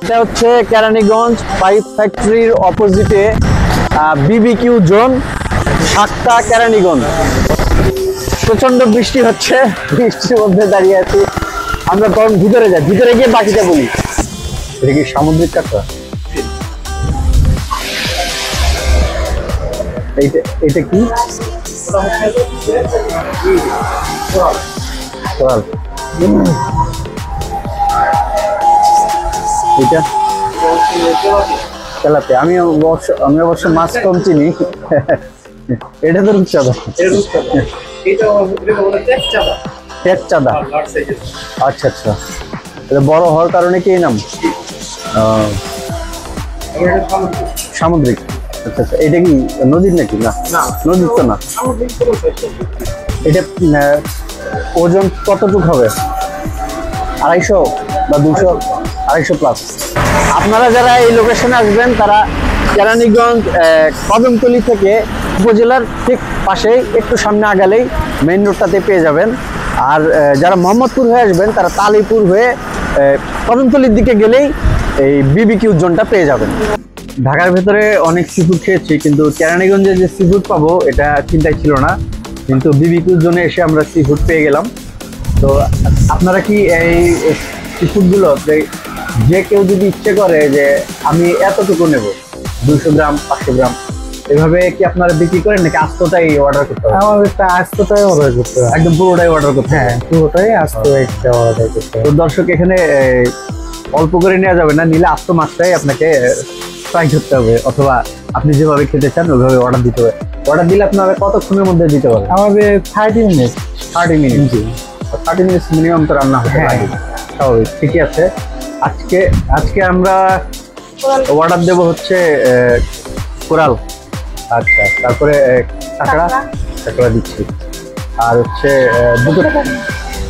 এটা হচ্ছে কেরানীগঞ্জ পাইপ ফ্যাক্টরির অপোজিটে বিবিকিউ জোন, সাতটা কেরানীগঞ্জ। প্রচন্ড বৃষ্টি হচ্ছে, বৃষ্টির মধ্যে দাঁড়িয়ে আছি আমরা। তখন ভিতরে যাই, ভিতরে গিয়ে বাকিটা বলি। এটা কি সামুদ্রিক কাঁকড়া? এইটা কি? এটা তেলাপিয়া। আমি অবশ্য মাছ কম চিনি। এটা তো রূপচাঁদা। পেটচাঁদা। আচ্ছা আচ্ছা, এটা বড় হওয়ার কারণে কি নাম? সামুদ্রিক। আচ্ছা আচ্ছা, এটা কি নদীর নাকি? না নদীর তো না। এটা ওজন কতটুকু হবে? 250 বা 200? 250 প্লাস। আপনারা যারা এই লোকেশনে আসবেন তারা কেরানীগঞ্জ কদমতলী থেকে উপজেলার ঠিক পাশেই একটু সামনে আগালেই মেইন রোডটাতে পেয়ে যাবেন। আর যারা মোহাম্মদপুর হয়ে আসবেন তারা তালিপুর হয়ে কদমতলীর দিকে গেলেই এই বিবিকিউ জোনটা পেয়ে যাবেন। ঢাকার ভেতরে অনেক সিফুড খেয়েছি, কিন্তু কেরানীগঞ্জে যে সিফুড পাবো এটা চিন্তাই ছিল না। কিন্তু বিবিকিউ জোনে এসে আমরা সিফুড পেয়ে গেলাম। তো আপনারা কি এই সিফুডগুলো যে কেউ যদি ইচ্ছে করে যে আমি এতটুকু নেব, 200 গ্রাম 500 গ্রাম, এভাবে কি আপনারা বিক্রি করেন নাকি আস্তটাই অর্ডার করতে হবে? আমাদেরটা আস্তটাই অর্ডার করতে হবে। একদম পুরোটাই অর্ডার করতে হবে? হ্যাঁ, পুরোটাই আস্ত একটা অর্ডার করতে হবে। তো দর্শক, এখানে অল্প করে নেওয়া যাবে না, নিলে আস্ত মাছটাই আপনাকে ট্রাই করতে হবে, অথবা আপনি যেভাবে খেতে চান ওইভাবে অর্ডার দিতে হবে। অর্ডার দিলে আপনারা কতক্ষণের মধ্যে দিতে পারবেন? আমাদের 30 মিনিট। 30 মিনিট? জি, 30 মিনিট মিনিমাম তো রান্না হতে লাগে। স্বাভাবিক, ঠিকই আছে। আজকে আমরা অর্ডার দেব হচ্ছে কোরাল। আচ্ছা, তারপরে কাঁকড়া দিচ্ছি, আর হচ্ছে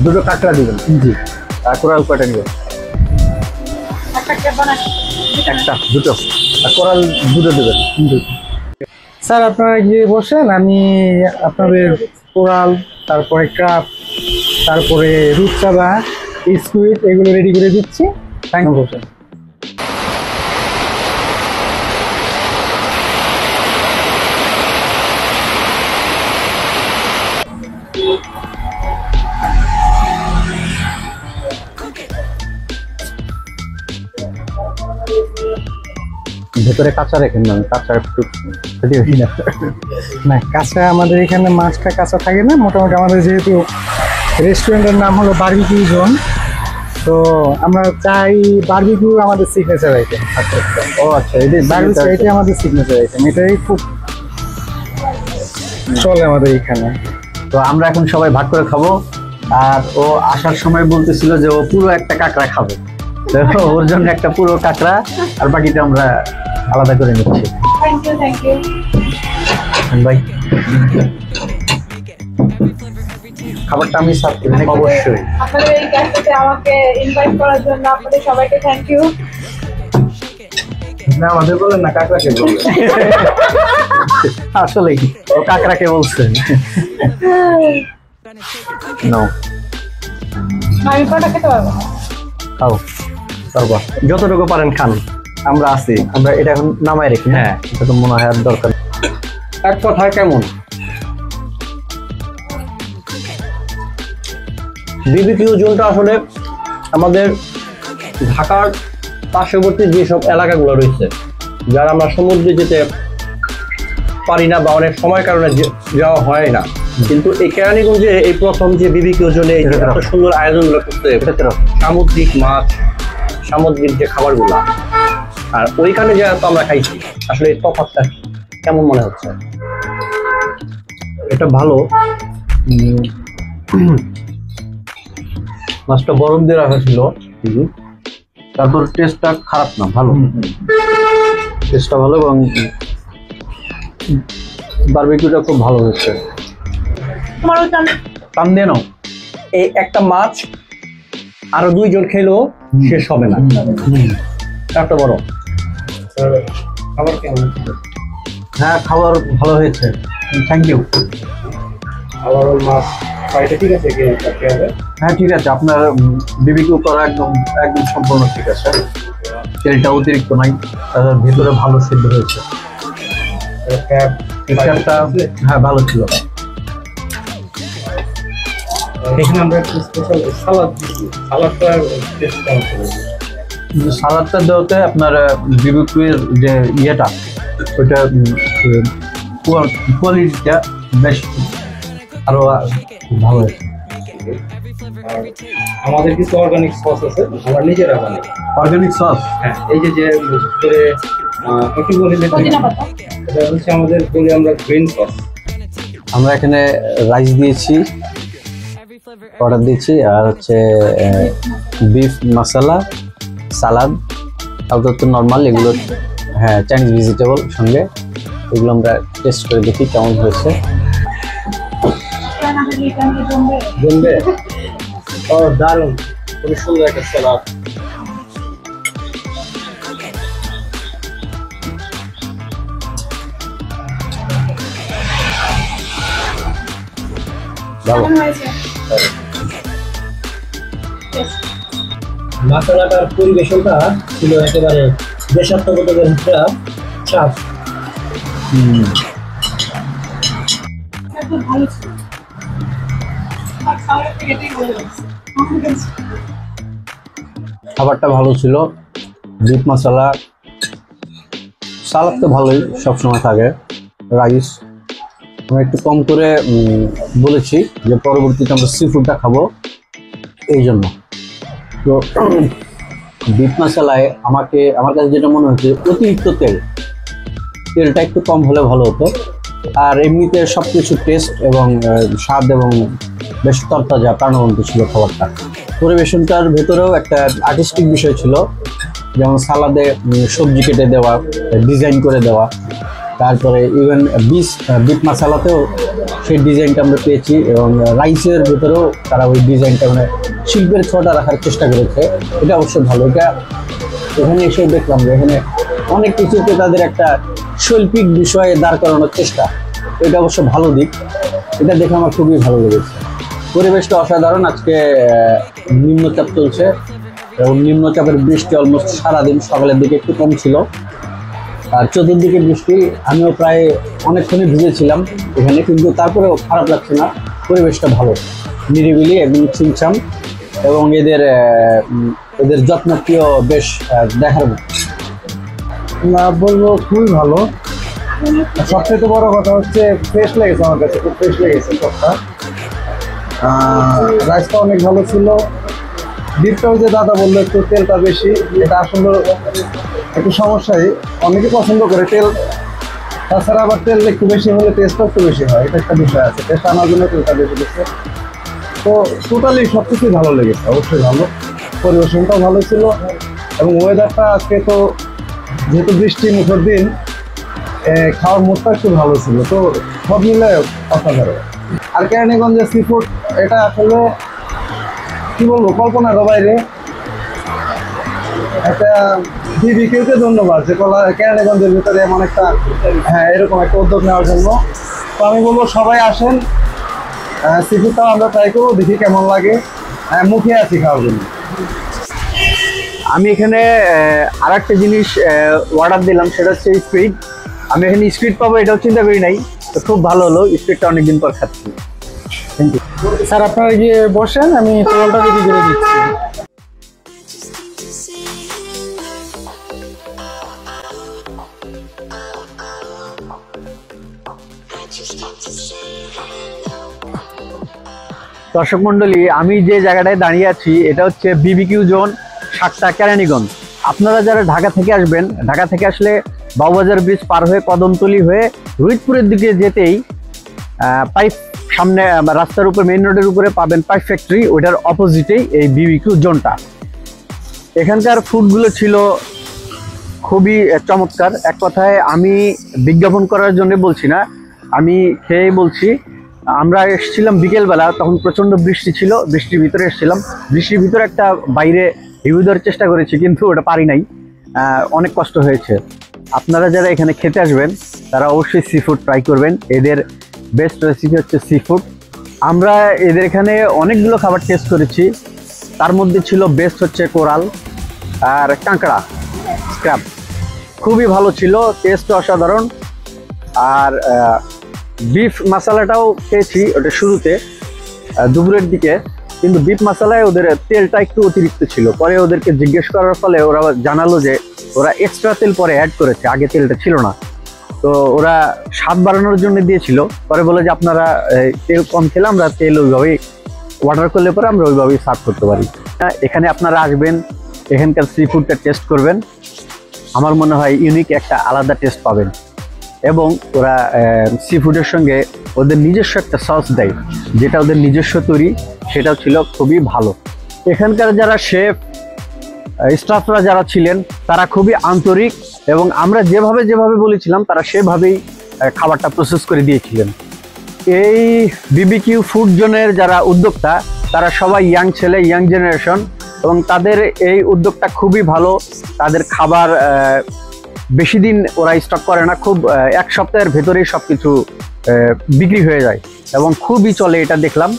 দুটো কাঁকড়া দিবেন। জি। আর কোরাল কয়টা নিবেন? একটা, দুটো। আর কোরাল দুটো দেবেন। স্যার আপনারা গিয়ে বসেন, আমি আপনাদের কোরাল, তারপরে ক্রাব, তারপরে রূপচাঁদা, স্কুইড এগুলো রেডি করে দিচ্ছি। Thank you sir. ভেতরে কাঁচা রেখেন না? কাঁচা একটু না, কাঁচা আমাদের এখানে মাছটা কাঁচা থাকে না। মোটামুটি আমাদের যেহেতু রেস্টুরেন্টের নাম হলো বারবিকিউ জোন, তো আমরা চাই বারবিকিউ আমাদের সিগনেচার আইটেম। আচ্ছা আচ্ছা, ও আচ্ছা, এটাই আমাদের সিগনেচার আইটেম, এটাই খুব চলে আমাদের এখানে। তো আমরা এখন সবাই ভাগ করে খাবো। আর ও আসার সময় বলতেছিল যে ও পুরো একটা কাঁকড়া খাবে, ওর জন্য একটা পুরো কাঁকড়া, আর বাকিটা আমরা আলাদা করে নিচ্ছি। থ্যাংক ইউ ভাই, খাবারটা আমি সার্ভ করি নাকি? অবশ্যই। আপনাদের এই ক্যাফেতে আমাকে ইনভাইট করার জন্য আপনাদের সবাইকে থ্যাংক ইউ। না, আমাদের বলেন না, কাঁকড়াকে বলবেন। আসলে ও কাঁকড়াকে বলছেন। আমি কোনটা খেতে পারবো না? খাও, পারবা, যতটুকু পারেন খান, আমরা আছি। আমরা এটা এখন নামাই রেখি। হ্যাঁ, এটা তো মনে হয় আর দরকার। এক কথায় কেমন বিবিকিউ জোনটা আসলে আমাদের ঢাকার পার্শ্ববর্তী যেসব এলাকাগুলো রয়েছে, যারা আমরা সমুদ্রে যেতে পারি না বা অনেক সময় কারণে যাওয়া হয় না, কিন্তু এই কেরানীগঞ্জে এই প্রথম যে বিবিকিউ জোনে এত সুন্দর আয়োজনগুলো করতে, সামুদ্রিক মাছ, সামুদ্রিক যে খাবারগুলো, আর ওইখানে যে তো আমরা খাইছি, আসলে এই তফাৎটা কেমন মনে হচ্ছে? এটা ভালো, মাছটা বরফ দিয়ে রাখা ছিল, তারপর টেস্টটা খারাপ না, ভালো, টেস্টটা ভালো, এবং বারবিকিউটা খুব ভালো হয়েছে। টান দিয়ে নাও, এই একটা মাছ আরো 2 জন খেলেও শেষ হবে না, একটা বড়। খাবার কেমন? হ্যাঁ, খাবার ভালো হয়েছে, থ্যাংক ইউ। আবার মাছ ফ্রাইটা ঠিক আছে? হ্যাঁ ঠিক আছে, আপনার বিবিকিউ করা একদম সম্পূর্ণ ঠিক আছে। তেলটা অতিরিক্ত নাই, ভিতরে ভালো সিদ্ধ হয়েছে। ক্র্যাবটা হ্যাঁ ভালো ছিল। এখানে আমরা একটু স্পেশাল সালাদ দিচ্ছি, সালাদটার টেস্ট কেমন ছিল? সালাদটা দেওয়াতে আপনার বিবিকিউর যে ইয়েটা ওইটা কোয়ালিটিটা বেশ আরো ভালো হয়েছে। আমাদের কিছু অর্গানিক সস আছে, আমরা নিজেরা বানাই। অর্গানিক সস, হ্যাঁ, এই যে যে বিশেষ করে কি বলি পুদিনা পাতা। এটা হচ্ছে আমাদের বলি আমরা গ্রিন সস। আমরা এখানে রাইস দিয়েছি, অর্ডার দিয়েছি, আর হচ্ছে বিফ মশলা, সালাদ, আপাতত নর্মাল এগুলো। হ্যাঁ, চাইনিজ ভেজিটেবল সঙ্গে, এগুলো আমরা টেস্ট করে দেখি কেমন হয়েছে। জমবে? ও দারুণ, খুবই সুন্দর একটা সালাদ। ভালো। কেমন হয়েছে? মশলাটার পরিবেশনটা ছিল একেবারে দেশাত্মবোধকের একটা চাপ। একদম ভালো ছিল। আর খাওয়ার থেকে এটাই ভালো লাগছে। খাবারটা ভালো ছিল, বিফ মশলা, সালাদ তো ভালোই সবসময় থাকে, রাইস আমরা একটু কম করে বলেছি যে পরবর্তীতে আমরা সি ফুডটা খাবো, এই জন্য। তো বিফ মশলায় আমার কাছে যেটা মনে হচ্ছে অতিরিক্ত তেলটা একটু কম হলে ভালো হতো। আর এমনিতে সব কিছু টেস্ট এবং স্বাদ এবং বেশ তরতাজা প্রাণবন্ত ছিল খাবারটা। পরিবেশনটার ভেতরেও একটা আর্টিস্টিক বিষয় ছিল, যেমন সালাদে সবজি কেটে দেওয়া, ডিজাইন করে দেওয়া, তারপরে ইভেন বিফ মশলাতেও সেই ডিজাইনটা আমরা পেয়েছি, এবং রাইসের ভেতরেও তারা ওই ডিজাইনটা মানে শিল্পের ছোঁয়াটা রাখার চেষ্টা করেছে। এটা অবশ্যই ভালো। এখানে এসে দেখলাম যে এখানে অনেক কিছুতে তাদের একটা শৈল্পিক বিষয়ে দাঁড় করানোর চেষ্টা, এটা অবশ্য ভালো দিক। এটা দেখে আমার খুবই ভালো লেগেছে। পরিবেশটা অসাধারণ। আজকে নিম্নচাপ চলছে এবং নিম্নচাপের বৃষ্টি অলমোস্ট সারাদিন, সকালের দিকে একটু কম ছিল, আর চতুর্দিকে বৃষ্টি। আমিও প্রায় অনেকক্ষণই ভিজেছিলাম এখানে, কিন্তু তারপরেও খারাপ লাগছে না। পরিবেশটা ভালো, নিরিবিলি, একদম ছিমছাম, এবং এদের যত্নপ্রিয় বেশ দেখার মতো। না বলবো খুবই ভালো। সবচেয়ে বড় কথা হচ্ছে ফ্রেশ লেগেছে, আমার কাছে খুব ফ্রেশ লেগেছে সবটা। রাইসটা অনেক ভালো ছিল। ডিপটাও যে দাদা বললো একটু তেলটা বেশি, এটা আসলে একটু সমস্যাই। অনেকে পছন্দ করে তেল, তাছাড়া আবার তেল একটু বেশি হলে টেস্টও একটু বেশি হয়, এটা একটা বিষয় আছে। টেস্ট আনার জন্য তেলটা বেশি দিচ্ছে। তো টোটালি সব কিছুই ভালো লেগেছে, অবশ্যই ভালো। পরিবেশনটাও ভালো ছিল, এবং ওয়েদারটা আজকে তো যেহেতু বৃষ্টি মুখর দিন, খাওয়ার মুডটা একটু ভালো ছিল। তো সব মিলে অসাধারণ। আর কেরানীগঞ্জের সি ফুড, এটা আসলে কি বলবো, কল্পনার বাইরে। একটা বিবিকিউকে ধন্যবাদ যে কেরানীগঞ্জের ভিতরে এমন একটা এরকম একটা উদ্যোগ নেওয়ার জন্য। তো আমি বলবো সবাই আসেন, সি ফুডটাও আমরা ট্রাই করবো, দেখি কেমন লাগে। মুখে আছি খাওয়ার জন্য। আমি এখানে আর একটা জিনিস অর্ডার দিলাম, সেটা হচ্ছে স্কুইড। আমি এখানে স্কুইড পাবো এটাও চিন্তা করি নাই, তো খুব ভালো হলো। স্কুইডটা অনেকদিন পর খাচ্ছি। থ্যাংক ইউ স্যার, আপনারা গিয়ে বসেন, আমি টোটালটা রেডি করে দিচ্ছি। দর্শক মন্ডলী, আমি যে জায়গাটায় দাঁড়িয়ে আছি এটা হচ্ছে বিবিকিউ জোন, সাতটা, কেরানীগঞ্জ। আপনারা যারা ঢাকা থেকে আসবেন, ঢাকা থেকে আসলে বাবুবাজার ব্রিজ পার হয়ে কদমতলী হয়ে রোহিতপুরের দিকে যেতেই পাইপ সামনে রাস্তার উপরে, মেইন রোডের উপরে পাবেন পাইপ ফ্যাক্টরি, ওইটার অপোজিটেই এই বিবিকিউ জোনটা। এখানকার ফুডগুলো ছিল খুবই চমৎকার। এক কথায় আমি বিজ্ঞাপন করার জন্য বলছি না, আমি খেয়ে বলছি। আমরা এসেছিলাম বিকেলবেলা, তখন প্রচণ্ড বৃষ্টি ছিল, বৃষ্টির ভিতরে এসেছিলাম। বৃষ্টির ভিতরে একটা বাইরে রিভিউ দেওয়ার চেষ্টা করেছি, কিন্তু ওটা পারি নাই, অনেক কষ্ট হয়েছে। আপনারা যারা এখানে খেতে আসবেন তারা অবশ্যই সি ফুড ট্রাই করবেন। এদের বেস্ট রেসিপি হচ্ছে সি ফুড। আমরা এদের এখানে অনেকগুলো খাবার টেস্ট করেছি, তার মধ্যে ছিল বেস্ট হচ্ছে কোরাল আর কাঁকড়া। ক্র্যাব খুবই ভালো ছিল, টেস্ট অসাধারণ। আর বিফ মশলাটাও খেয়েছি ওটা শুরুতে দুপুরের দিকে, কিন্তু বিফ মশলায় ওদের তেলটা একটু অতিরিক্ত ছিল। পরে ওদেরকে জিজ্ঞেস করার ফলে ওরা জানালো যে ওরা এক্সট্রা তেল পরে অ্যাড করেছে, আগে তেলটা ছিল না। তো ওরা স্বাদ বাড়ানোর জন্য দিয়েছিল, পরে বলে যে আপনারা তেল কম খেলে আমরা তেল ওইভাবেই অর্ডার করলে পরে আমরা ওইভাবেই সার্ভ করতে পারি। এখানে আপনারা আসবেন, এখানকার সি ফুডটা টেস্ট করবেন, আমার মনে হয় ইউনিক একটা আলাদা টেস্ট পাবেন। এবং ওরা সি ফুডের সঙ্গে ওদের নিজস্ব একটা সস দেয়, যেটা ওদের নিজস্ব তৈরি, সেটাও ছিল খুবই ভালো। এখানকার যারা শেফ স্টাফরা যারা ছিলেন তারা খুবই আন্তরিক, এবং আমরা যেভাবে বলেছিলাম তারা সেভাবেই খাবারটা প্রসেস করে দিয়েছিলেন। এই বিবিকিউ ফুড জোনের যারা উদ্যোক্তা তারা সবাই ইয়াং ছেলে, ইয়াং জেনারেশন, এবং তাদের এই উদ্যোগটা খুবই ভালো। তাদের খাবার বেশি দিন ওরা স্টক করে না, খুব এক সপ্তাহের ভেতরেই সব কিছু বিক্রি হয়ে যায় এবং খুবই চলে, এটা দেখলাম।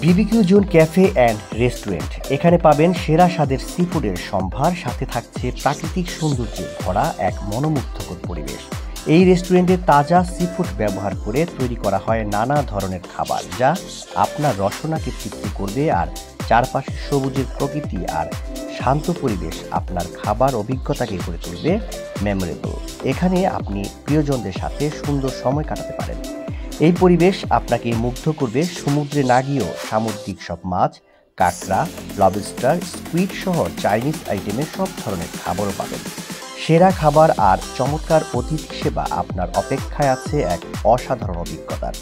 BBQ zone cafe and restaurant, এখানে পাবেন সেরা স্বাদের সি ফুডের সম্ভার, সাথে থাকছে প্রাকৃতিক সৌন্দর্যে ভরা এক মনোমুগ্ধকর পরিবেশ। এই রেস্টুরেন্টে তাজা সি ফুড ব্যবহার করে তৈরি করা হয় নানা ধরনের খাবার, যা আপনার রসনাকে তৃপ্তি করবে। আর চারপাশে সবুজের প্রকৃতি আর শান্ত পরিবেশ আপনার খাবার অভিজ্ঞতাকে করে তুলবে মেমোরেবল। এখানে আপনি প্রিয়জনদের সাথে সুন্দর সময় কাটাতে পারেন। এই পরিবেশ আপনাকে মুগ্ধ করবে। সমুদ্রে না গিয়েও সামুদ্রিক সব মাছ, কাঁকড়া, লবস্টার, স্কুইড সহ চাইনিজ আইটেমের সব ধরনের খাবারও পাবেন। সেরা খাবার আর চমৎকার অতিথি সেবা আপনার অপেক্ষায় আছে এক অসাধারণ অভিজ্ঞতার।